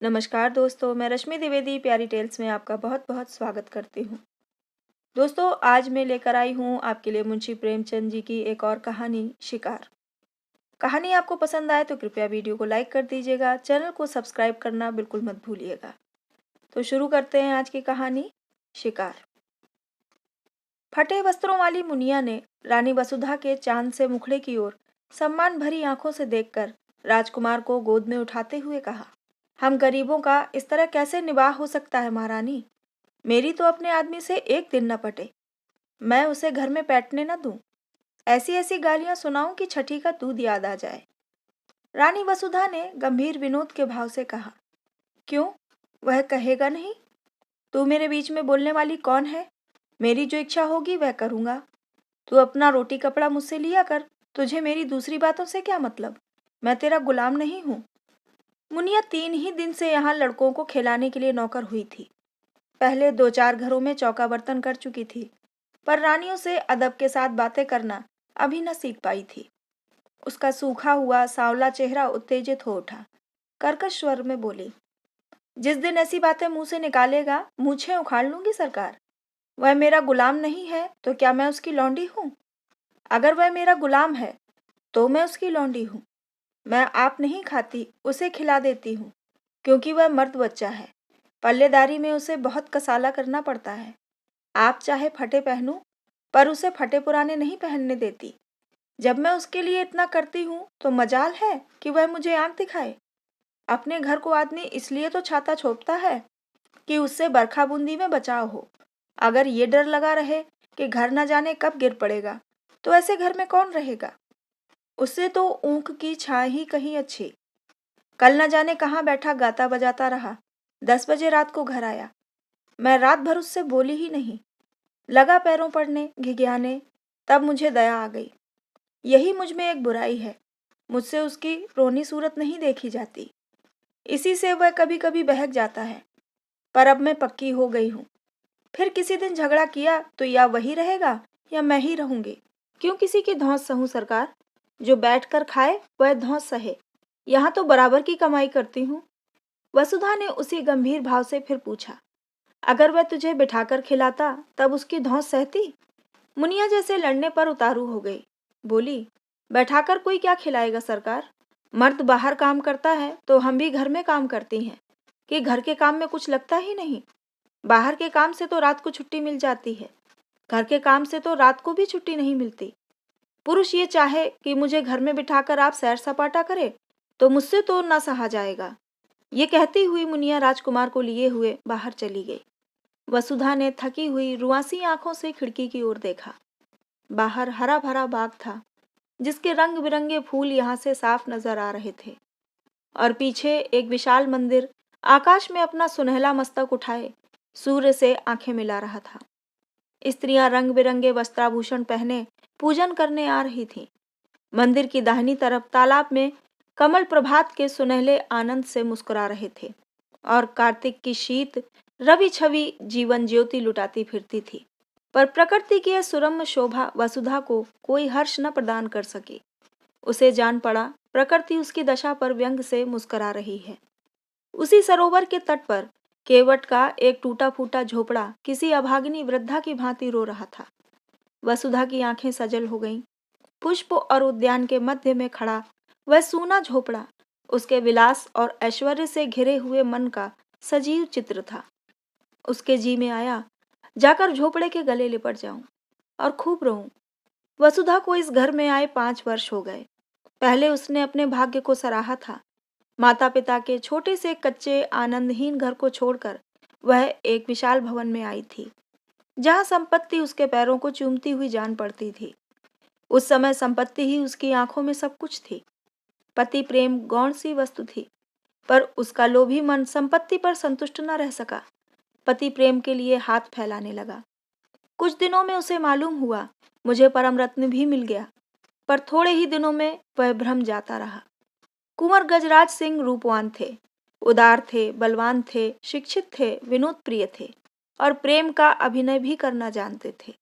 नमस्कार दोस्तों, मैं रश्मि द्विवेदी प्यारी टेल्स में आपका बहुत बहुत स्वागत करती हूँ। दोस्तों, आज मैं लेकर आई हूँ आपके लिए मुंशी प्रेमचंद जी की एक और कहानी शिकार। कहानी आपको पसंद आए तो कृपया वीडियो को लाइक कर दीजिएगा, चैनल को सब्सक्राइब करना बिल्कुल मत भूलिएगा। तो शुरू करते हैं आज की कहानी शिकार। फटे वस्त्रों वाली मुनिया ने रानी वसुधा के चांद से मुखड़े की ओर सम्मान भरी आंखों से देखकर राजकुमार को गोद में उठाते हुए कहा, हम गरीबों का इस तरह कैसे निवाह हो सकता है महारानी। मेरी तो अपने आदमी से एक दिन न पटे, मैं उसे घर में बैठने न दूं। ऐसी ऐसी गालियां सुनाऊं कि छठी का दूध याद आ जाए। रानी वसुधा ने गंभीर विनोद के भाव से कहा, क्यों, वह कहेगा नहीं? तू मेरे बीच में बोलने वाली कौन है? मेरी जो इच्छा होगी वह करूंगा। तू अपना रोटी कपड़ा मुझसे लिया कर, तुझे मेरी दूसरी बातों से क्या मतलब? मैं तेरा गुलाम नहीं हूँ। मुनिया 3 ही दिन से यहाँ लड़कों को खिलाने के लिए नौकर हुई थी। पहले 2-4 घरों में चौका बर्तन कर चुकी थी, पर रानियों से अदब के साथ बातें करना अभी न सीख पाई थी। उसका सूखा हुआ सांवला चेहरा उत्तेजित हो उठा। कर्कश स्वर में बोली, जिस दिन ऐसी बातें मुंह से निकालेगा, मूछें उखाड़ लूंगी सरकार। वह मेरा गुलाम नहीं है तो क्या मैं उसकी लौंडी हूँ? अगर वह मेरा गुलाम है तो मैं उसकी लौंडी हूँ। मैं आप नहीं खाती, उसे खिला देती हूँ, क्योंकि वह मर्द बच्चा है। पल्लेदारी में उसे बहुत कसाला करना पड़ता है। आप चाहे फटे पहनूं, पर उसे फटे पुराने नहीं पहनने देती। जब मैं उसके लिए इतना करती हूँ तो मजाल है कि वह मुझे आंख दिखाए। अपने घर को आदमी इसलिए तो छाता छोपता है कि उससे बरखा बूंदी में बचाव हो। अगर ये डर लगा रहे कि घर न जाने कब गिर पड़ेगा, तो ऐसे घर में कौन रहेगा? उससे तो ऊँख की छां ही कहीं अच्छी। कल न जाने कहाँ बैठा गाता बजाता रहा, 10 बजे रात को घर आया। मैं रात भर उससे बोली ही नहीं। लगा पैरों पड़ने, घिघियाने, तब मुझे दया आ गई। यही मुझ में एक बुराई है, मुझसे उसकी रोनी सूरत नहीं देखी जाती। इसी से वह कभी कभी बहक जाता है, पर अब मैं पक्की हो गई हूँ। फिर किसी दिन झगड़ा किया तो या वही रहेगा या मैं ही रहूंगी। क्यों किसी की धौंस सहूं सरकार? जो बैठ कर खाए वह धौंस सहे। यहाँ तो बराबर की कमाई करती हूँ। वसुधा ने उसी गंभीर भाव से फिर पूछा, अगर वह तुझे बिठाकर खिलाता तब उसकी धौंस सहती? मुनिया जैसे लड़ने पर उतारू हो गई। बोली, बैठाकर कोई क्या खिलाएगा सरकार? मर्द बाहर काम करता है तो हम भी घर में काम करती हैं, कि घर के काम में कुछ लगता ही नहीं। बाहर के काम से तो रात को छुट्टी मिल जाती है, घर के काम से तो रात को भी छुट्टी नहीं मिलती। पुरुष ये चाहे कि मुझे घर में बिठाकर आप सैर सपाटा करे तो मुझसे तो न सहा जाएगा। ये कहती हुई मुनिया राजकुमार को लिए हुए बाहर चली गई। वसुधा ने थकी हुई रुआंसी आंखों से खिड़की की ओर देखा। बाहर हरा भरा बाग था, जिसके रंग बिरंगे फूल यहाँ से साफ नजर आ रहे थे, और पीछे एक विशाल मंदिर आकाश में अपना सुनहला मस्तक उठाए सूर्य से आंखें मिला रहा था। स्त्रियां रंग बिरंगे वस्त्राभूषण पहने पूजन करने आ रही थीं। मंदिर की दाहिनी तरफ तालाब में कमल प्रभात के सुनहले आनंद से मुस्कुरा रहे थे, और कार्तिक की शीत रवि छवि जीवन ज्योति लुटाती फिरती थी। पर प्रकृति की यह सुरम्य शोभा वसुधा को कोई हर्ष न प्रदान कर सकी। उसे जान पड़ा प्रकृति उसकी दशा पर व्यंग से मुस्कुरा रही है। उसी सरोवर के तट पर केवट का एक टूटा फूटा झोपड़ा किसी अभागिनी वृद्धा की भांति रो रहा था। वसुधा की आंखें सजल हो गईं। पुष्प और उद्यान के मध्य में खड़ा वह सूना झोपड़ा उसके विलास और ऐश्वर्य से घिरे हुए मन का सजीव चित्र था। उसके जी में आया, जाकर झोपड़े के गले लिपट जाऊं और खूब रहूं। वसुधा को इस घर में आए 5 वर्ष हो गए। पहले उसने अपने भाग्य को सराहा था। माता पिता के छोटे से कच्चे आनंदहीन घर को छोड़कर वह एक विशाल भवन में आई थी, जहां संपत्ति उसके पैरों को चूमती हुई जान पड़ती थी। उस समय संपत्ति ही उसकी आंखों में सब कुछ थी। पति प्रेम गौण सी वस्तु थी, पर उसका लोभी मन संपत्ति पर संतुष्ट न रह सका। पति प्रेम के लिए हाथ फैलाने लगा। कुछ दिनों में उसे मालूम हुआ, मुझे परम रत्न भी मिल गया, पर थोड़े ही दिनों में वह भ्रम जाता रहा। कुंवर गजराज सिंह रूपवान थे, उदार थे, बलवान थे, शिक्षित थे, विनोद प्रिय थे, और प्रेम का अभिनय भी करना जानते थे।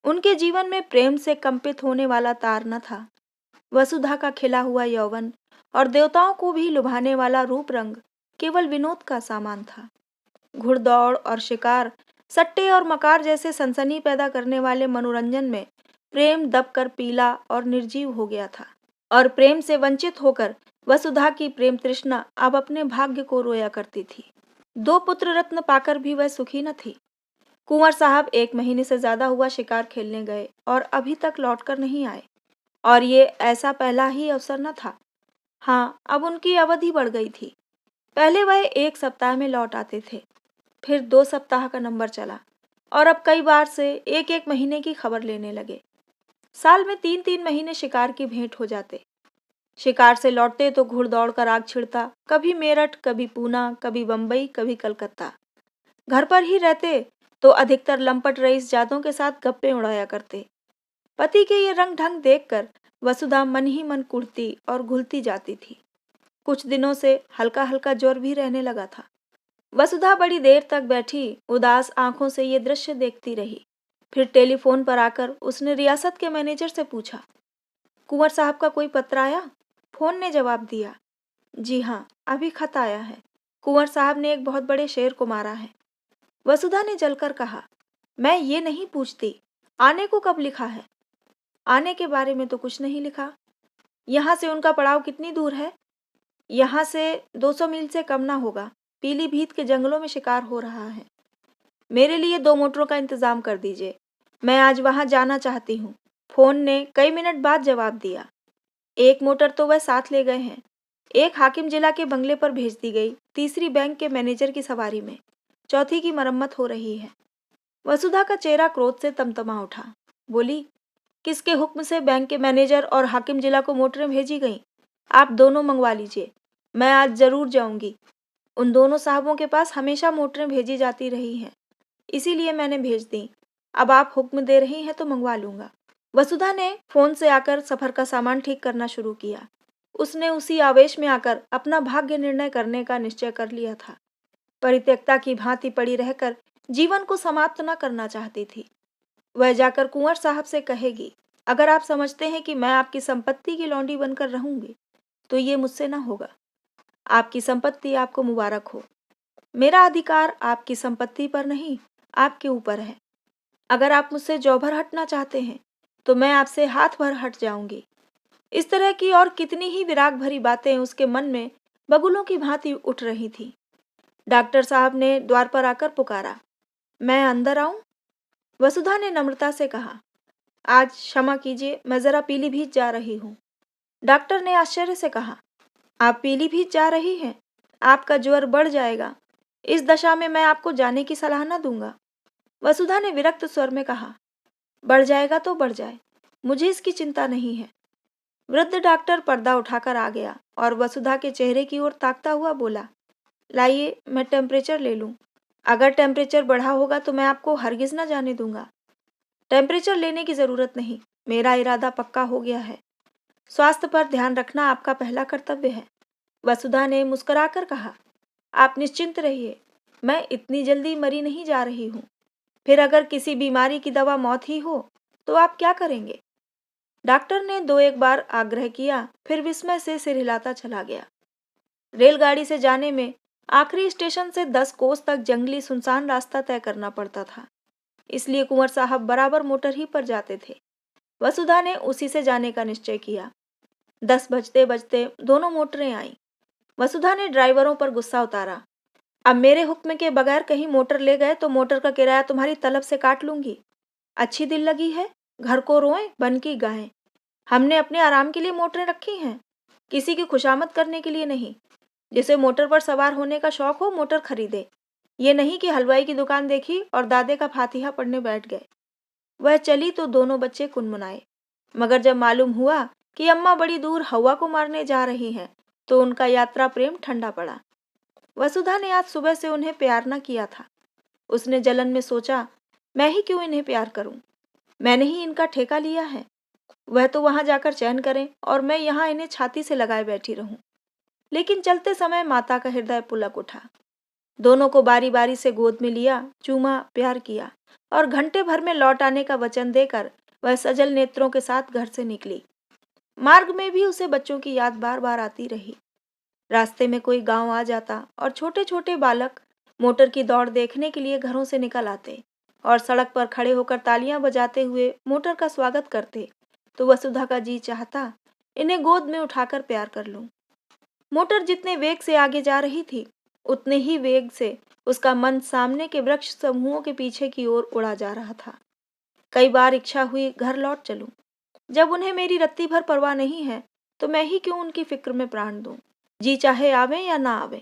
उनके जीवन में प्रेम से कंपित होने वाला तार न था। वसुधा का खिला हुआ यौवन और देवताओं को भी लुभाने वाला रूप रंग केवल विनोद का सामान था। घुड़दौड़ और शिकार, सट्टे और मकार जैसे सनसनी पैदा करने वाले मनोरंजन में प्रेम दबकर पीला और निर्जीव हो गया था। और प्रेम से वंचित होकर वसुधा की प्रेम तृष्णा अब अपने भाग्य को रोया करती थी। 2 पुत्र रत्न पाकर भी वह सुखी न थी। कुंवर साहब 1 महीने से ज्यादा हुआ शिकार खेलने गए और अभी तक लौटकर नहीं आए। और ये ऐसा पहला ही अवसर न था। हाँ, अब उनकी अवधि बढ़ गई थी। पहले वह 1 सप्ताह में लौट आते थे, फिर 2 सप्ताह का नंबर चला और अब कई बार से 1-1 महीने की खबर लेने लगे। साल में 3-3 महीने शिकार की भेंट हो जाते। शिकार से लौटते तो घुड़दौड़ का राग छिड़ता, कभी मेरठ, कभी पूना, कभी बम्बई, कभी कलकत्ता। घर पर ही रहते तो अधिकतर लंपट रईस जादों के साथ गप्पे उड़ाया करते। पति के ये रंग ढंग देखकर वसुधा मन ही मन कुढ़ती और घुलती जाती थी। कुछ दिनों से हल्का हल्का ज्वर भी रहने लगा था। वसुधा बड़ी देर तक बैठी उदास आंखों से ये दृश्य देखती रही। फिर टेलीफोन पर आकर उसने रियासत के मैनेजर से पूछा, कुंवर साहब का कोई पत्र आया? फोन ने जवाब दिया, जी हाँ, अभी खत आया है। कुंवर साहब ने एक बहुत बड़े शेर को मारा है। वसुधा ने जलकर कहा, मैं ये नहीं पूछती आने को कब लिखा है। आने के बारे में तो कुछ नहीं लिखा। यहाँ से उनका पड़ाव कितनी दूर है? यहाँ से 200 मील से कम ना होगा। पीलीभीत के जंगलों में शिकार हो रहा है। मेरे लिए 2 मोटरों का इंतजाम कर दीजिए, मैं आज वहां जाना चाहती हूँ। फोन ने कई मिनट बाद जवाब दिया, 1 मोटर तो वह साथ ले गए हैं। 1 हाकिम जिला के बंगले पर भेज दी गई, तीसरी बैंक के मैनेजर की सवारी में, चौथी की मरम्मत हो रही है। वसुधा का चेहरा क्रोध से तमतमा उठा। बोली, किसके हुक्म से बैंक के मैनेजर और हाकिम जिला को मोटरें भेजी गईं? आप दोनों मंगवा लीजिए, मैं आज जरूर जाऊंगी। उन दोनों साहबों के पास हमेशा मोटरें भेजी जाती रही हैं, इसीलिए मैंने भेज दी। अब आप हुक्म दे रही हैं तो मंगवा लूंगा। वसुधा ने फोन से आकर सफर का सामान ठीक करना शुरू किया। उसने उसी आवेश में आकर अपना भाग्य निर्णय करने का निश्चय कर लिया था। परित्यक्ता की भांति पड़ी रहकर जीवन को समाप्त न करना चाहती थी। वह जाकर कुंवर साहब से कहेगी, अगर आप समझते हैं कि मैं आपकी संपत्ति की लौंडी बनकर रहूंगी तो ये मुझसे ना होगा। आपकी संपत्ति आपको मुबारक हो। मेरा अधिकार आपकी संपत्ति पर नहीं, आपके ऊपर है। अगर आप मुझसे जौ भर हटना चाहते हैं तो मैं आपसे हाथ भर हट जाऊंगी। इस तरह की और कितनी ही विराग भरी बातें उसके मन में बगुलों की भांति उठ रही थी। डॉक्टर साहब ने द्वार पर आकर पुकारा, मैं अंदर आऊं? वसुधा ने नम्रता से कहा, आज क्षमा कीजिए, मैं जरा पीलीभीत जा रही हूँ। डॉक्टर ने आश्चर्य से कहा, आप पीलीभीत जा रही हैं? आपका ज्वर बढ़ जाएगा। इस दशा में मैं आपको जाने की सलाह न दूंगा। वसुधा ने विरक्त स्वर में कहा, बढ़ जाएगा तो बढ़ जाए, मुझे इसकी चिंता नहीं है। वृद्ध डॉक्टर पर्दा उठाकर आ गया और वसुधा के चेहरे की ओर ताकता हुआ बोला, लाइए मैं टेम्परेचर ले लूं। अगर टेम्परेचर बढ़ा होगा तो मैं आपको हरगिज न जाने दूंगा। टेम्परेचर लेने की जरूरत नहीं, मेरा इरादा पक्का हो गया है। स्वास्थ्य पर ध्यान रखना आपका पहला कर्तव्य है। वसुधा ने मुस्कुराकर कहा, आप निश्चिंत रहिए, मैं इतनी जल्दी मरी नहीं जा रही हूँ। फिर अगर किसी बीमारी की दवा मौत ही हो तो आप क्या करेंगे? डॉक्टर ने 2-1 बार आग्रह किया, फिर विस्मय से सिर हिलाता चला गया। रेलगाड़ी से जाने में आखिरी स्टेशन से 10 कोस तक जंगली सुनसान रास्ता तय करना पड़ता था, इसलिए कुंवर साहब बराबर मोटर ही पर जाते थे। वसुधा ने उसी से जाने का निश्चय किया। 10 बजते बजते दोनों मोटरें आईं। वसुधा ने ड्राइवरों पर गुस्सा उतारा, अब मेरे हुक्म के बगैर कहीं मोटर ले गए तो मोटर का किराया तुम्हारी तलब से काट लूंगी। अच्छी दिल लगी है, घर को रोएं बन की गायें। हमने अपने आराम के लिए मोटरें रखी हैं, किसी की खुशामद करने के लिए नहीं। जिसे मोटर पर सवार होने का शौक हो मोटर खरीदे, ये नहीं कि हलवाई की दुकान देखी और दादे का फातिहा पढ़ने बैठ गए। वह चली तो दोनों बच्चे कुनमुनाए, मगर जब मालूम हुआ कि अम्मा बड़ी दूर हवा को मारने जा रही हैं तो उनका यात्रा प्रेम ठंडा पड़ा। वसुधा ने आज सुबह से उन्हें प्यार न किया था। उसने जलन में सोचा, मैं ही क्यों इन्हें प्यार करूं? मैंने ही इनका ठेका लिया है। वह तो वहां जाकर चैन करें और मैं यहाँ इन्हें छाती से लगाए बैठी रहूं। लेकिन चलते समय माता का हृदय पुलक उठा। दोनों को बारी बारी से गोद में लिया, चूमा, प्यार किया और घंटे भर में लौट आने का वचन देकर वह सजल नेत्रों के साथ घर से निकली। मार्ग में भी उसे बच्चों की याद बार बार आती रही। रास्ते में कोई गांव आ जाता और छोटे छोटे बालक मोटर की दौड़ देखने के लिए घरों से निकल आते और सड़क पर खड़े होकर तालियां बजाते हुए मोटर का स्वागत करते, तो वसुधा का जी चाहता इन्हें गोद में उठाकर प्यार कर लूं। मोटर जितने वेग से आगे जा रही थी, उतने ही वेग से उसका मन सामने के वृक्ष समूहों के पीछे की ओर उड़ा जा रहा था। कई बार इच्छा हुई घर लौट चलूं। जब उन्हें मेरी रत्ती भर परवाह नहीं है, तो मैं ही क्यों उनकी फिक्र में प्राण दूं। जी चाहे आवे या ना आवे।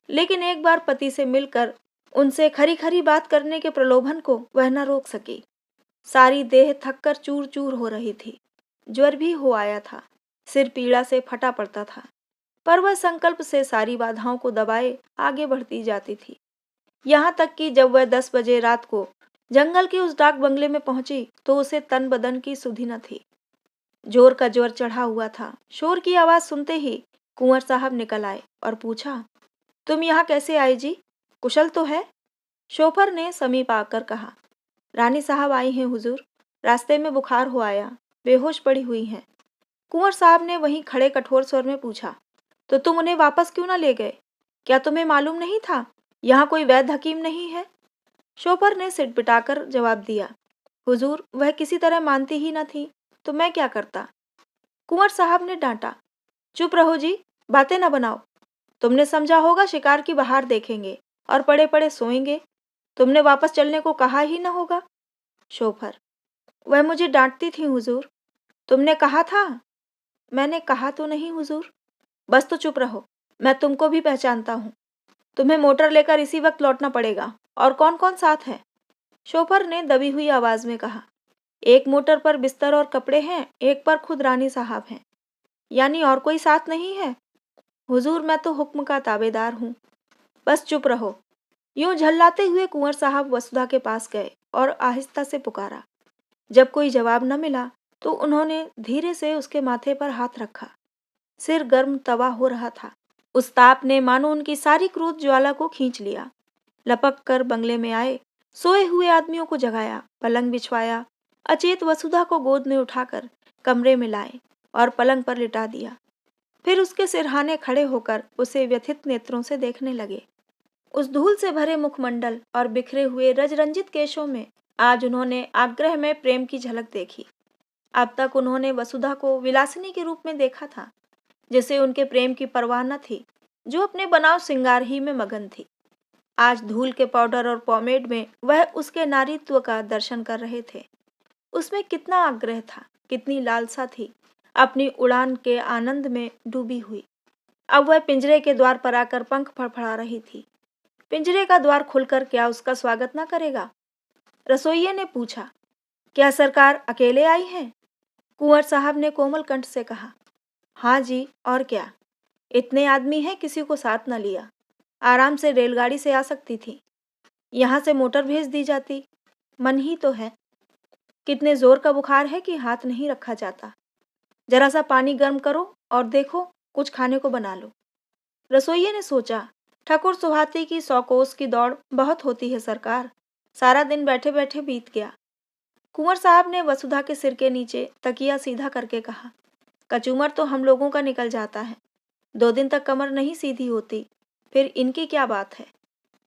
लेकिन एक बार पति से मिलकर उनसे खरी खरी बात करने के प्रलोभन को वह न रोक सकी। सारी देह थककर चूर चूर हो रही थी। ज्वर भी हो आया था। सिर पीड़ा से फटा पड़ता था। पर वह संकल्प से सारी बाधाओं को दबाए आगे बढ़ती जाती थी। यहाँ तक कि जब वह 10 बजे रात को जंगल के उस डाक बंगले में पहुंची, तो उसे तन बदन की सुधि न थी। जोर का ज्वर चढ़ा हुआ था। शोर की आवाज सुनते ही कुंवर साहब निकल आए और पूछा, तुम यहाँ कैसे आए जी? कुशल तो है? शोफर ने समीप आकर कहा, रानी साहब आई हैं हुजूर। रास्ते में बुखार हो आया, बेहोश पड़ी हुई हैं। कुंवर साहब ने वहीं खड़े कठोर स्वर में पूछा, तो तुम उन्हें वापस क्यों न ले गए? क्या तुम्हें मालूम नहीं था यहाँ कोई वैद्य हकीम नहीं है? शोफर ने सिटबिटाकर जवाब दिया, हुजूर वह किसी तरह मानती ही न थी, तो मैं क्या करता? कुंवर साहब ने डांटा, चुप रहो जी, बातें न बनाओ। तुमने समझा होगा शिकार की बहार देखेंगे और पड़े पड़े सोएंगे। तुमने वापस चलने को कहा ही न होगा। शोफर, वह मुझे डांटती थी हुजूर। तुमने कहा था? मैंने कहा तो नहीं हुजूर। बस तो चुप रहो, मैं तुमको भी पहचानता हूँ। तुम्हें मोटर लेकर इसी वक्त लौटना पड़ेगा। और कौन कौन साथ है? शोफर ने दबी हुई आवाज में कहा, एक मोटर पर बिस्तर और कपड़े हैं, एक पर खुद रानी साहब हैं। यानी और कोई साथ नहीं है? हुजूर मैं तो हुक्म का ताबेदार हूँ। बस चुप रहो। यूं झल्लाते हुए कुंवर साहब वसुधा के पास गए और आहिस्ता से पुकारा। जब कोई जवाब न मिला, तो उन्होंने धीरे से उसके माथे पर हाथ रखा। सिर गर्म तवा हो रहा था। उस ताप ने मानो उनकी सारी क्रोध ज्वाला को खींच लिया। लपक कर बंगले में आए, सोए हुए आदमियों को जगाया, पलंग बिछवाया, अचेत वसुधा को गोद में उठाकर कमरे में लाए और पलंग पर लिटा दिया। फिर उसके सिरहाने खड़े होकर उसे व्यथित नेत्रों से देखने लगे। उस धूल से भरे मुखमंडल और बिखरे हुए रजरंजित केशों में आज उन्होंने आग्रह में प्रेम की झलक देखी। अब तक उन्होंने वसुधा को विलासिनी के रूप में देखा था, जिसे उनके प्रेम की परवाह न थी, जो अपने बनाव श्रृंगार ही में मगन थी। आज धूल के पाउडर और पॉमेड में वह उसके नारीत्व का दर्शन कर रहे थे। उसमें कितना आग्रह था, कितनी लालसा थी, अपनी उड़ान के आनंद में डूबी हुई। अब वह पिंजरे के द्वार पर आकर पंख फड़फड़ा रही थी। पिंजरे का द्वार खुलकर क्या उसका स्वागत न करेगा? रसोइये ने पूछा, क्या सरकार अकेले आई हैं? कुंवर साहब ने कोमल कंठ से कहा, हाँ जी, और क्या। इतने आदमी हैं, किसी को साथ न लिया। आराम से रेलगाड़ी से आ सकती थी। यहाँ से मोटर भेज दी जाती। मन ही तो है। कितने जोर का बुखार है कि हाथ नहीं रखा जाता। जरा सा पानी गर्म करो और देखो कुछ खाने को बना लो। रसोइये ने सोचा, ठाकुर सुहाती की 100 कोस की दौड़ बहुत होती है सरकार। सारा दिन बैठे बैठे बीत गया। कुंवर साहब ने वसुधा के सिर के नीचे तकिया सीधा करके कहा, कचूमर तो हम लोगों का निकल जाता है। 2 दिन तक कमर नहीं सीधी होती, फिर इनकी क्या बात है।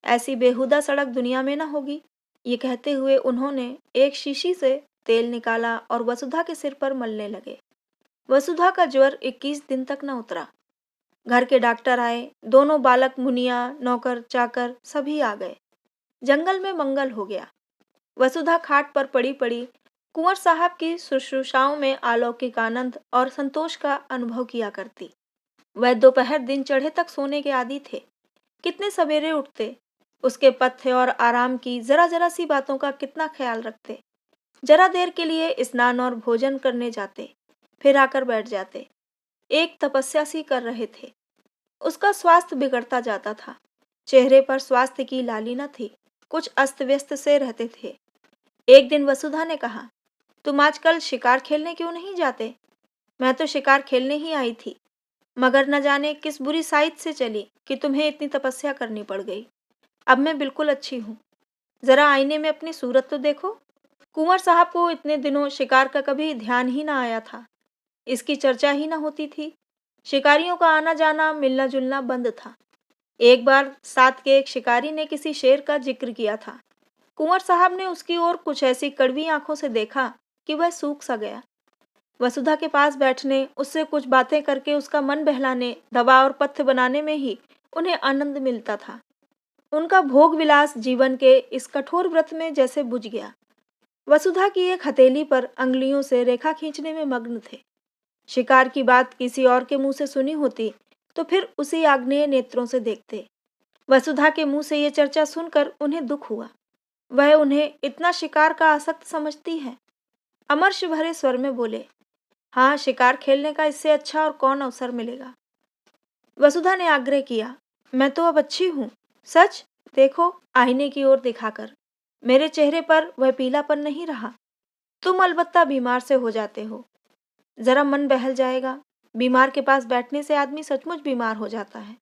ऐसी बेहुदा सड़क दुनिया में न होगी। ये कहते हुए उन्होंने एक शीशी से तेल निकाला और वसुधा के सिर पर मलने लगे। वसुधा का ज्वर 21 दिन तक न उतरा। घर के डॉक्टर आए, दोनों बालक, मुनिया, नौकर चाकर सभी आ गए। जंगल में मंगल हो गया। वसुधा खाट पर पड़ी पड़ी कुंवर साहब की शुश्रूषाओं में अलौकिक आनंद और संतोष का अनुभव किया करती। वह दोपहर दिन चढ़े तक सोने के आदी थे। कितने सवेरे उठते, उसके पथ्य और आराम की जरा जरा सी बातों का कितना ख्याल रखते। जरा देर के लिए स्नान और भोजन करने जाते, फिर आकर बैठ जाते। एक तपस्या सी कर रहे थे। उसका स्वास्थ्य बिगड़ता जाता था। चेहरे पर स्वास्थ्य की लाली न थी, कुछ अस्त व्यस्त से रहते थे। एक दिन वसुधा ने कहा, तुम आजकल शिकार खेलने क्यों नहीं जाते? मैं तो शिकार खेलने ही आई थी, मगर न जाने किस बुरी साइड से चली कि तुम्हें इतनी तपस्या करनी पड़ गई। अब मैं बिल्कुल अच्छी हूँ। जरा आईने में अपनी सूरत तो देखो। कुंवर साहब को इतने दिनों शिकार का कभी ध्यान ही ना आया था। इसकी चर्चा ही ना होती थी। शिकारियों का आना जाना, मिलना जुलना बंद था। एक बार साथ के एक शिकारी ने किसी शेर का जिक्र किया था। कुंवर साहब ने उसकी ओर कुछ ऐसी कड़वी आंखों से देखा कि वह सूख सा गया। वसुधा के पास बैठने, उससे कुछ बातें करके उसका मन बहलाने, दवा और पथ्य बनाने में ही उन्हें आनंद मिलता था। उनका भोग विलास जीवन के इस कठोर व्रत में जैसे बुझ गया। वसुधा की एक हथेली पर अंगुलियों से रेखा खींचने में मग्न थे। शिकार की बात किसी और के मुंह से सुनी होती तो फिर उसी आग्नेय नेत्रों से देखते। वसुधा के मुंह से ये चर्चा सुनकर उन्हें दुख हुआ। वह उन्हें इतना शिकार का आसक्त समझती है। अमर्ष भरे स्वर में बोले, हाँ, शिकार खेलने का इससे अच्छा और कौन अवसर मिलेगा। वसुधा ने आग्रह किया, मैं तो अब अच्छी हूँ। सच देखो, आईने की ओर दिखाकर। मेरे चेहरे पर वह पीलापन नहीं रहा। तुम अलबत्ता बीमार से हो जाते हो। जरा मन बहल जाएगा। बीमार के पास बैठने से आदमी सचमुच बीमार हो जाता है।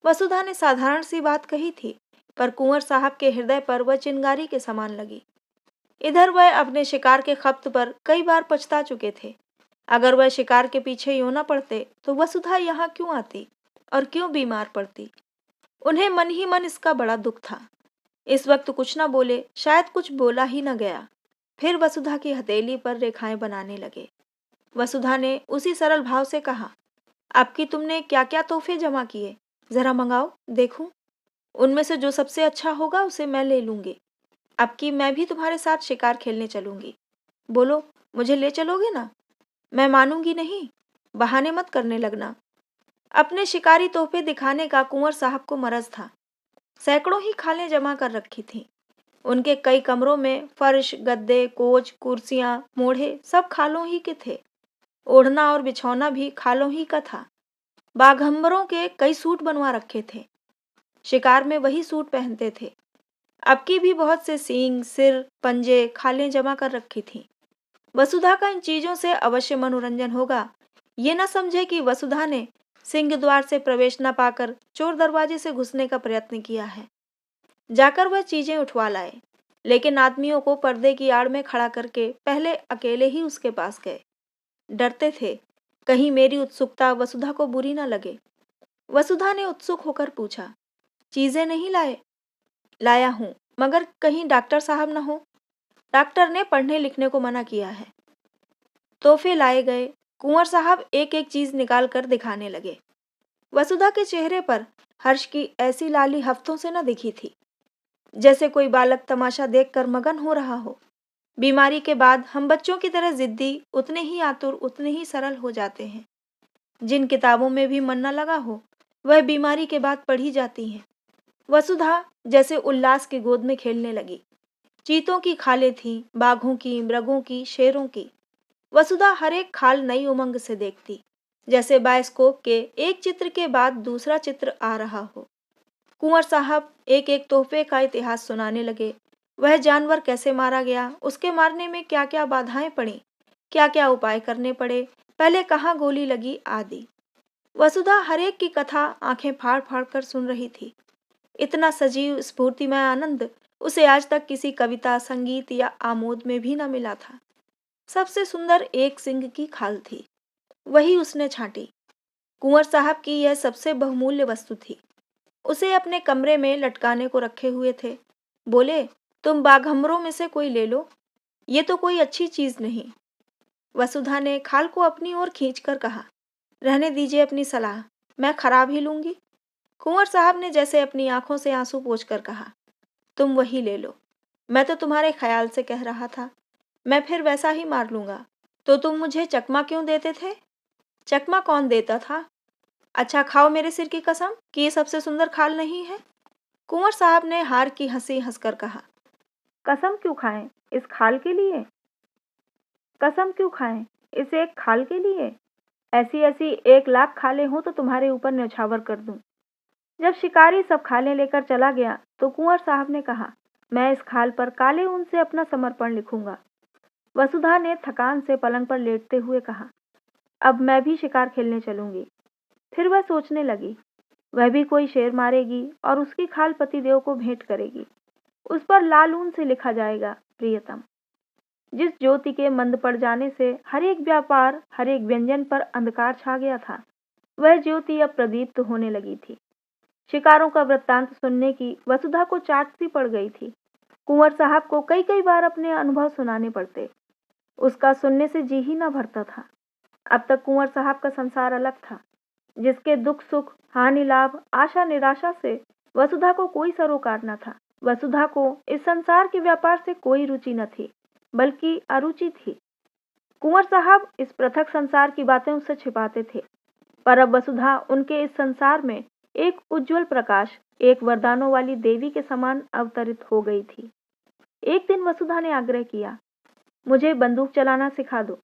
वसुधा ने साधारण सी बात कही थी, पर कुंवर साहब के हृदय पर वह चिंगारी के समान लगी। इधर वह अपने शिकार के खप्त पर कई बार पछता चुके थे। अगर वह शिकार के पीछे यूं न पड़ते तो वसुधा यहाँ क्यों आती और क्यों बीमार पड़ती। उन्हें मन ही मन इसका बड़ा दुख था। इस वक्त कुछ न बोले, शायद कुछ बोला ही न गया। फिर वसुधा की हथेली पर रेखाएं बनाने लगे। वसुधा ने उसी सरल भाव से कहा, आपकी तुमने क्या क्या तोहफे जमा किए, जरा मंगाओ देखूं। उनमें से जो सबसे अच्छा होगा उसे मैं ले लूंगी। अब की मैं भी तुम्हारे साथ शिकार खेलने चलूंगी। बोलो, मुझे ले चलोगे ना? मैं मानूंगी नहीं। बहाने मत करने लगना। अपने शिकारी तोहफे दिखाने का कुंवर साहब को मरज था। सैकड़ों ही खालें जमा कर रखी थीं। उनके कई कमरों में फर्श, गद्दे, कोच, कुर्सियां, मोढ़े सब खालों ही के थे। ओढ़ना और बिछौना भी खालों ही का था। बाघंबरों के कई सूट बनवा रखे थे। शिकार में वही सूट पहनते थे। अब की भी बहुत से सींग, सिर, पंजे, खालें जमा कर रखी थीं। वसुधा का इन चीजों से अवश्य मनोरंजन होगा। ये न समझे कि वसुधा ने सिंह द्वार से प्रवेश न पाकर चोर दरवाजे से घुसने का प्रयत्न किया है। जाकर वह चीजें उठवा लाए, लेकिन आदमियों को पर्दे की आड़ में खड़ा करके पहले अकेले ही उसके पास गए। डरते थे कहीं मेरी उत्सुकता वसुधा को बुरी न लगे। वसुधा ने उत्सुक होकर पूछा, चीजें नहीं लाए? लाया हूं, मगर कहीं डॉक्टर साहब न हो। डॉक्टर ने पढ़ने लिखने को मना किया है। तोहफे लाए गए। कुंवर साहब एक एक चीज निकाल कर दिखाने लगे। वसुधा के चेहरे पर हर्ष की ऐसी लाली हफ्तों से न दिखी थी, जैसे कोई बालक तमाशा देखकर मगन हो रहा हो। बीमारी के बाद हम बच्चों की तरह जिद्दी, उतने ही आतुर, उतने ही सरल हो जाते हैं। जिन किताबों में भी मन न लगा हो, वह बीमारी के बाद पढ़ी जाती हैं। वसुधा जैसे उल्लास की गोद में खेलने लगी। चीतों की खालें थीं, बाघों की, मृगों की, शेरों की। वसुधा हर एक खाल नई उमंग से देखती, जैसे बायोस्कोप के एक चित्र के बाद दूसरा चित्र आ रहा हो। कुंवर साहब एक एक तोहफे का इतिहास सुनाने लगे। वह जानवर कैसे मारा गया, उसके मारने में क्या क्या बाधाएं पड़ी, क्या क्या उपाय करने पड़े, पहले कहाँ गोली लगी आदि। वसुधा हर एक की कथा आंखें फाड़ फाड़ कर सुन रही थी। इतना सजीव, स्फूर्तिमय आनंद उसे आज तक किसी कविता, संगीत या आमोद में भी न मिला था। सबसे सुंदर एक सिंह की खाल थी। वही उसने छांटी। कुंवर साहब की यह सबसे बहुमूल्य वस्तु थी। उसे अपने कमरे में लटकाने को रखे हुए थे। बोले, तुम बाघंबरों में से कोई ले लो। ये तो कोई अच्छी चीज नहीं। वसुधा ने खाल को अपनी ओर खींचकर कहा, रहने दीजिए अपनी सलाह, मैं खराब ही लूंगी। कुंवर साहब ने जैसे अपनी आंखों से आंसू पोंछकर कहा, तुम वही ले लो। मैं तो तुम्हारे ख्याल से कह रहा था। मैं फिर वैसा ही मार लूंगा। तो तुम मुझे चकमा क्यों देते थे? चकमा कौन देता था? अच्छा, खाओ मेरे सिर की कसम कि ये सबसे सुंदर खाल नहीं है। कुंवर साहब ने हार की हंसी हंसकर कहा, कसम क्यों खाएं इस खाल के लिए? कसम क्यों खाएं इस एक खाल के लिए? ऐसी ऐसी 1,00,000 खालें हों तो तुम्हारे ऊपर न्यौछावर कर दूं। जब शिकारी सब खालें लेकर चला गया तो कुंवर साहब ने कहा, मैं इस खाल पर काले ऊन से अपना समर्पण लिखूंगा। वसुधा ने थकान से पलंग पर लेटते हुए कहा, अब मैं भी शिकार खेलने चलूंगी। फिर वह सोचने लगी, वह भी कोई शेर मारेगी और उसकी खाल पतिदेव को भेंट करेगी। उस पर लाल ऊन से लिखा जाएगा, प्रियतम। जिस ज्योति के मंद पड़ जाने से हर एक व्यापार, हर एक व्यंजन पर अंधकार छा गया था, वह ज्योति अब प्रदीप्त होने लगी थी। शिकारों का वृत्तांत सुनने की वसुधा को चाट सी पड़ गई थी। कुंवर साहब को कई कई बार अपने अनुभव सुनाने पड़ते। उसका सुनने से जी ही न भरता था। अब तक कुंवर साहब का संसार अलग था, जिसके दुख सुख, हानि लाभ, आशा निराशा से वसुधा को कोई सरोकार न था। वसुधा को इस संसार के व्यापार से कोई रुचि न थी, बल्कि अरुचि थी। कुंवर साहब इस पृथक संसार की बातें उससे छिपाते थे, पर अब वसुधा उनके इस संसार में एक उज्जवल प्रकाश, एक वरदानों वाली देवी के समान अवतरित हो गई थी। एक दिन वसुधा ने आग्रह किया, मुझे बंदूक चलाना सिखा दो।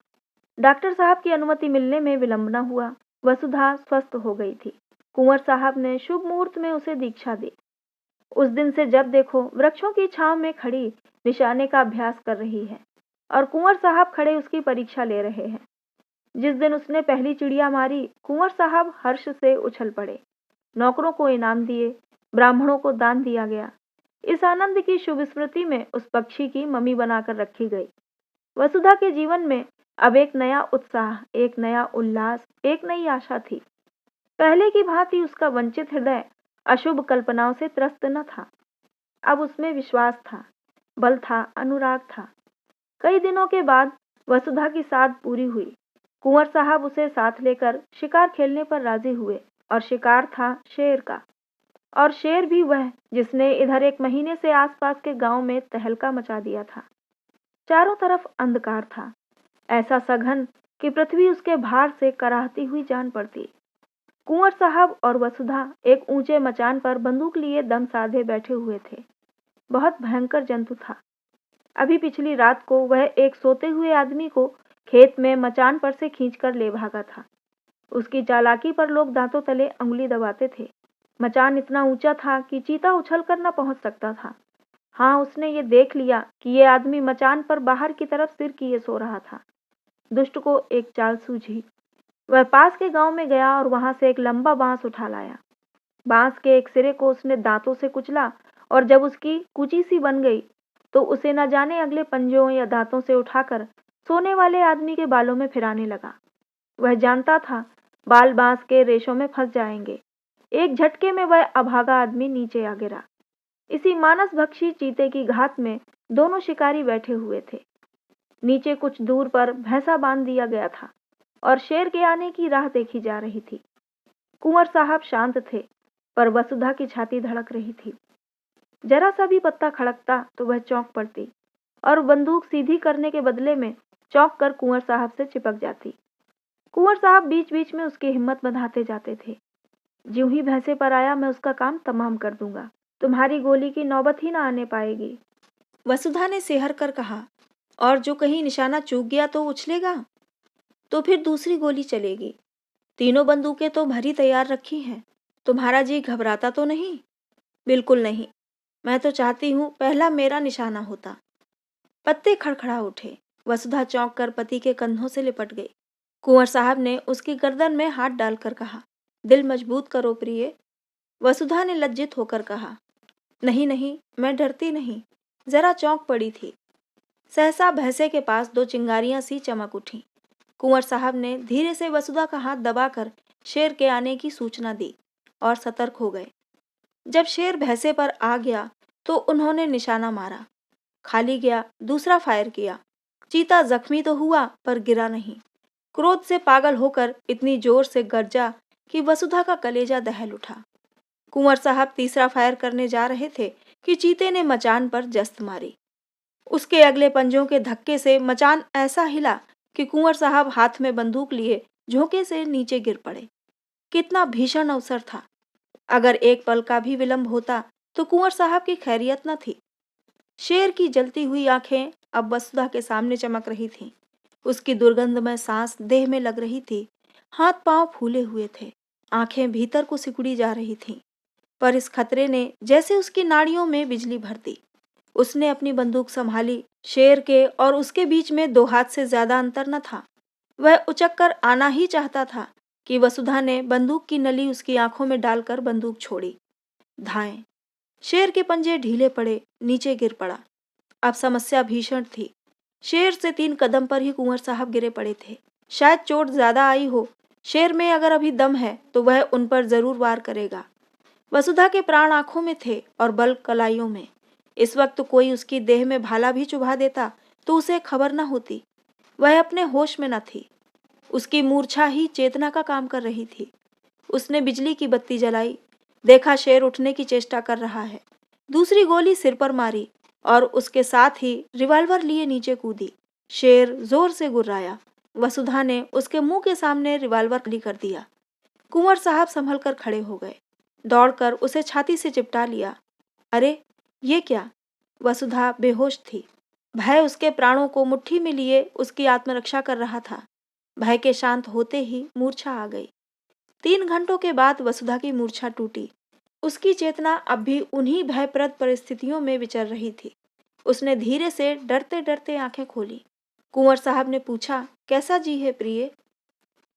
डॉक्टर साहब की अनुमति मिलने में विलंब न हुआ। वसुधा स्वस्थ हो गई थी। कुंवर साहब ने शुभ मुहूर्त में उसे दीक्षा दी। उस दिन से जब देखो वृक्षों की छांव में खड़ी निशाने का अभ्यास कर रही है और कुंवर साहब खड़े उसकी परीक्षा ले रहे हैं। जिस दिन उसने पहली चिड़िया मारी, कुंवर साहब हर्ष से उछल पड़े। नौकरों को इनाम दिए, ब्राह्मणों को दान दिया गया। इस आनंद की शुभ स्मृति में उस पक्षी की मम्मी बनाकर रखी गई। वसुधा के जीवन में अब एक नया उत्साह, एक नया उल्लास, एक नई आशा थी। पहले की भांति उसका वंचित हृदय अशुभ कल्पनाओं से त्रस्त न था। अब उसमें विश्वास था, बल था, अनुराग था। कई दिनों के बाद वसुधा की साध पूरी हुई। कुंवर साहब उसे साथ लेकर शिकार खेलने पर राजी हुए और शिकार था शेर का। और शेर भी वह जिसने इधर एक महीने से आसपास के गांव में तहलका मचा दिया था। चारों तरफ अंधकार था, ऐसा सघन कि पृथ्वी उसके भार से कराहती हुई जान पड़ती। कुंवर साहब और वसुधा एक ऊंचे मचान पर बंदूक लिए दम साधे बैठे हुए थे। बहुत भयंकर जंतु था। अभी पिछली रात को वह एक सोते हुए आदमी को खेत में मचान पर से खींचकर ले भागा था। उसकी चालाकी पर लोग दांतों तले अंगुली दबाते थे। मचान इतना ऊंचा था कि चीता उछलकर न पहुंच सकता था। हाँ, उसने ये देख लिया कि ये आदमी मचान पर बाहर की तरफ सिर किए सो रहा था। दुष्ट को एक चाल सूझी। वह पास के गांव में गया और वहां से एक लंबा बांस उठा लाया। बांस के एक सिरे को उसने दांतों से कुचला और जब उसकी कुची सी बन गई तो उसे न जाने अगले पंजों या दांतों से उठाकर सोने वाले आदमी के बालों में फिराने लगा। वह जानता था बाल बांस के रेशों में फंस जाएंगे। एक झटके में वह अभागा आदमी नीचे आ गिरा। इसी मानस भक्षी चीते की घात में दोनों शिकारी बैठे हुए थे। नीचे कुछ दूर पर भैंसा बांध दिया गया था और शेर के आने की राह देखी जा रही थी। कुंवर साहब शांत थे, पर वसुधा की छाती धड़क रही थी। जरा सा भी पत्ता खड़कता तो वह चौंक पड़ती और बंदूक सीधी करने के बदले में चौंक कर कुंवर साहब से चिपक जाती। कुंवर साहब बीच बीच में उसकी हिम्मत बंधाते जाते थे। ज्यों ही भैंसे पर आया, मैं उसका काम तमाम कर दूंगा। तुम्हारी गोली की नौबत ही ना आने पाएगी। वसुधा ने सेहर कर कहा, और जो कहीं निशाना चूक गया तो उछलेगा, तो फिर दूसरी गोली चलेगी। तीनों बंदूकें तो भरी तैयार रखी हैं। तुम्हारा जी घबराता तो नहीं? बिल्कुल नहीं। मैं तो चाहती हूँ पहला मेरा निशाना होता। पत्ते खड़खड़ा उठे। वसुधा चौंक कर पति के कंधों से लिपट गई। कुंवर साहब ने उसकी गर्दन में हाथ डालकर कहा, दिल मजबूत करो प्रिय। वसुधा ने लज्जित होकर कहा, नहीं नहीं, मैं डरती नहीं, जरा चौंक पड़ी थी। सहसा भैंसे के पास दो चिंगारियां सी चमक उठी। कुंवर साहब ने धीरे से वसुधा का हाथ दबाकर शेर के आने की सूचना दी और सतर्क हो गए। जब शेर भैंसे पर आ गया तो उन्होंने निशाना मारा। खाली गया। दूसरा फायर किया। चीता जख्मी तो हुआ पर गिरा नहीं। क्रोध से पागल होकर इतनी जोर से गरजा कि वसुधा का कलेजा दहल उठा। कुंवर साहब तीसरा फायर करने जा रहे थे कि चीते ने मचान पर जस्त मारी। उसके अगले पंजों के धक्के से मचान ऐसा हिला कि कुंवर साहब हाथ में बंदूक लिए झोंके से नीचे गिर पड़े। कितना भीषण अवसर था। अगर एक पल का भी विलंब होता तो कुंवर साहब की खैरियत न थी। शेर की जलती हुई आंखें अब वसुधा के सामने चमक रही थीं। उसकी दुर्गंधमय सांस देह में लग रही थी। हाथ पांव फूले हुए थे। आंखें भीतर को सिकुड़ी जा रही थीं। पर इस खतरे ने जैसे उसकी नाड़ियों में बिजली भर दी। उसने अपनी बंदूक संभाली। शेर के और उसके बीच में 2 हाथ से ज्यादा अंतर न था। वह उचक कर आना ही चाहता था कि वसुधा ने बंदूक की नली उसकी आंखों में डालकर बंदूक छोड़ी। धाएं। शेर के पंजे ढीले पड़े, नीचे गिर पड़ा। अब समस्या भीषण थी। शेर से 3 कदम पर ही कुंवर साहब गिरे पड़े थे। शायद चोट ज्यादा आई हो, शेर में अगर अभी दम है तो वह उन पर जरूर वार करेगा। वसुधा के प्राण आंखों में थे और बल कलाइयों में। इस वक्त कोई उसकी देह में भाला भी चुभा देता तो उसे खबर न होती। वह अपने होश में न थी। उसकी मूर्छा ही चेतना का काम कर रही थी। उसने बिजली की बत्ती जलाई, देखा शेर उठने की चेष्टा कर रहा है। दूसरी गोली सिर पर मारी और उसके साथ ही रिवॉल्वर लिए नीचे कूदी। शेर जोर से गुर्राया। वसुधा ने उसके मुंह के सामने रिवॉल्वर खाली कर दिया। कुंवर साहब संभल कर खड़े हो गए, दौड़कर उसे छाती से चिपटा लिया। अरे ये क्या? वसुधा बेहोश थी। भय उसके प्राणों को मुट्ठी में लिए उसकी आत्मरक्षा कर रहा था। भय के शांत होते ही मूर्छा आ गई। 3 घंटों के बाद वसुधा की मूर्छा टूटी। उसकी चेतना अब भी उन्हीं भयप्रद परिस्थितियों में विचर रही थी। उसने धीरे से डरते डरते आंखें खोली। कुंवर साहब ने पूछा, कैसा जी है प्रिय?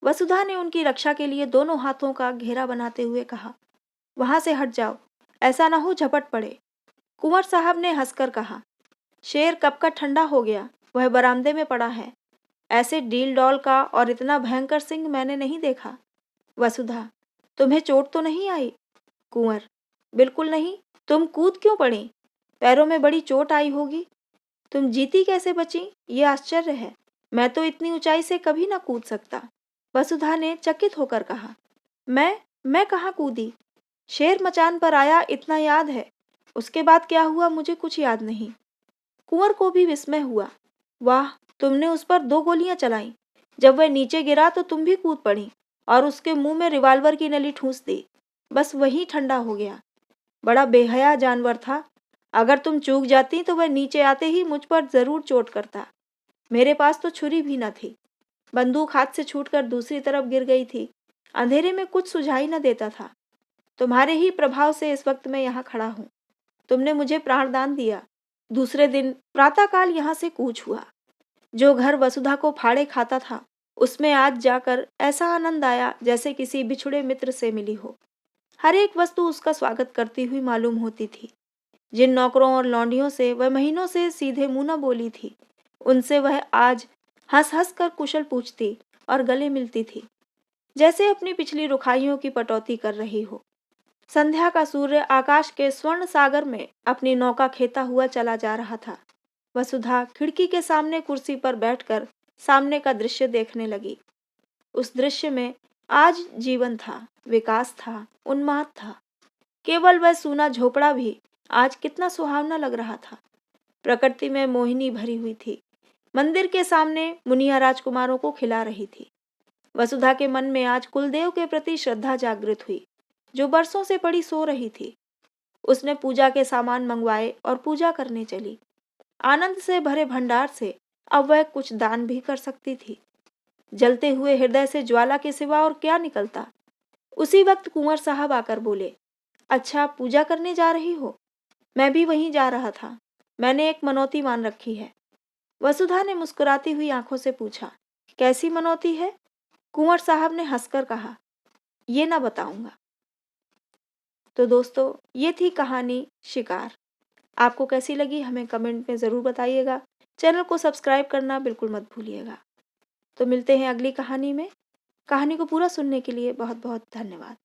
वसुधा ने उनकी रक्षा के लिए दोनों हाथों का घेरा बनाते हुए कहा, वहां से हट जाओ, ऐसा ना हो झपट पड़े। कुंवर साहब ने हंसकर कहा, शेर कब का ठंडा हो गया, वह बरामदे में पड़ा है। ऐसे डील डॉल का और इतना भयंकर सिंह मैंने नहीं देखा। वसुधा, तुम्हें चोट तो नहीं आई? कुंवर, बिल्कुल नहीं। तुम कूद क्यों पड़ी? पैरों में बड़ी चोट आई होगी। तुम जीती कैसे बची, ये आश्चर्य है। मैं तो इतनी ऊंचाई से कभी ना कूद सकता। वसुधा ने चकित होकर कहा, मैं कहाँ कूदी? शेर मचान पर आया इतना याद है, उसके बाद क्या हुआ मुझे कुछ याद नहीं। कुंवर को भी विस्मय हुआ। वाह, तुमने उस पर 2 गोलियां चलाई। जब वह नीचे गिरा तो तुम भी कूद पड़ी और उसके मुंह में रिवॉल्वर की नली ठूंस दी। बस वही ठंडा हो गया। बड़ा बेहया जानवर था। अगर तुम चूक जाती तो वह नीचे आते ही मुझ पर जरूर चोट करता। मेरे पास तो छुरी भी न थी। बंदूक हाथ से छूटकर दूसरी तरफ गिर गई थी। अंधेरे में कुछ सुझाई न देता था। तुम्हारे ही प्रभाव से इस वक्त मैं यहाँ खड़ा हूँ। तुमने मुझे प्राणदान दिया। दूसरे दिन प्रातःकाल यहाँ से कूच हुआ। जो घर वसुधा को फाड़े खाता था, उसमें आज जाकर ऐसा आनंद आया जैसे किसी बिछुड़े मित्र से मिली हो। हर एक वस्तु उसका स्वागत करती हुई मालूम होती थी। जिन नौकरों और लौंडियों से वह महीनों से सीधे मुंह न बोली थी, उनसे वह आज हंस हंस कर कुशल पूछती और गले मिलती थी, जैसे अपनी पिछली रुखाइयों की पटौती कर रही हो। संध्या का सूर्य आकाश के स्वर्ण सागर में अपनी नौका खेता हुआ चला जा रहा था। वसुधा खिड़की के सामने कुर्सी पर बैठकर सामने का दृश्य देखने लगी। उस दृश्य में आज जीवन था, विकास था, उन्माद था। केवल वह सूना झोपड़ा भी आज कितना सुहावना लग रहा था। प्रकृति में मोहिनी भरी हुई थी। मंदिर के सामने मुनिया राजकुमारों को खिला रही थी। वसुधा के मन में आज कुलदेव के प्रति श्रद्धा जागृत हुई, जो बरसों से पड़ी सो रही थी। उसने पूजा के सामान मंगवाए और पूजा करने चली। आनंद से भरे भंडार से अब वह कुछ दान भी कर सकती थी। जलते हुए हृदय से ज्वाला के सिवा और क्या निकलता। उसी वक्त कुंवर साहब आकर बोले, अच्छा पूजा करने जा रही हो? मैं भी वहीं जा रहा था। मैंने एक मनौती मान रखी है। वसुधा ने मुस्कुराती हुई आंखों से पूछा, कैसी मनौती है? कुंवर साहब ने हंसकर कहा, ये ना बताऊंगा। तो दोस्तों, ये थी कहानी शिकार। आपको कैसी लगी हमें कमेंट में ज़रूर बताइएगा। चैनल को सब्सक्राइब करना बिल्कुल मत भूलिएगा। तो मिलते हैं अगली कहानी में। कहानी को पूरा सुनने के लिए बहुत बहुत धन्यवाद।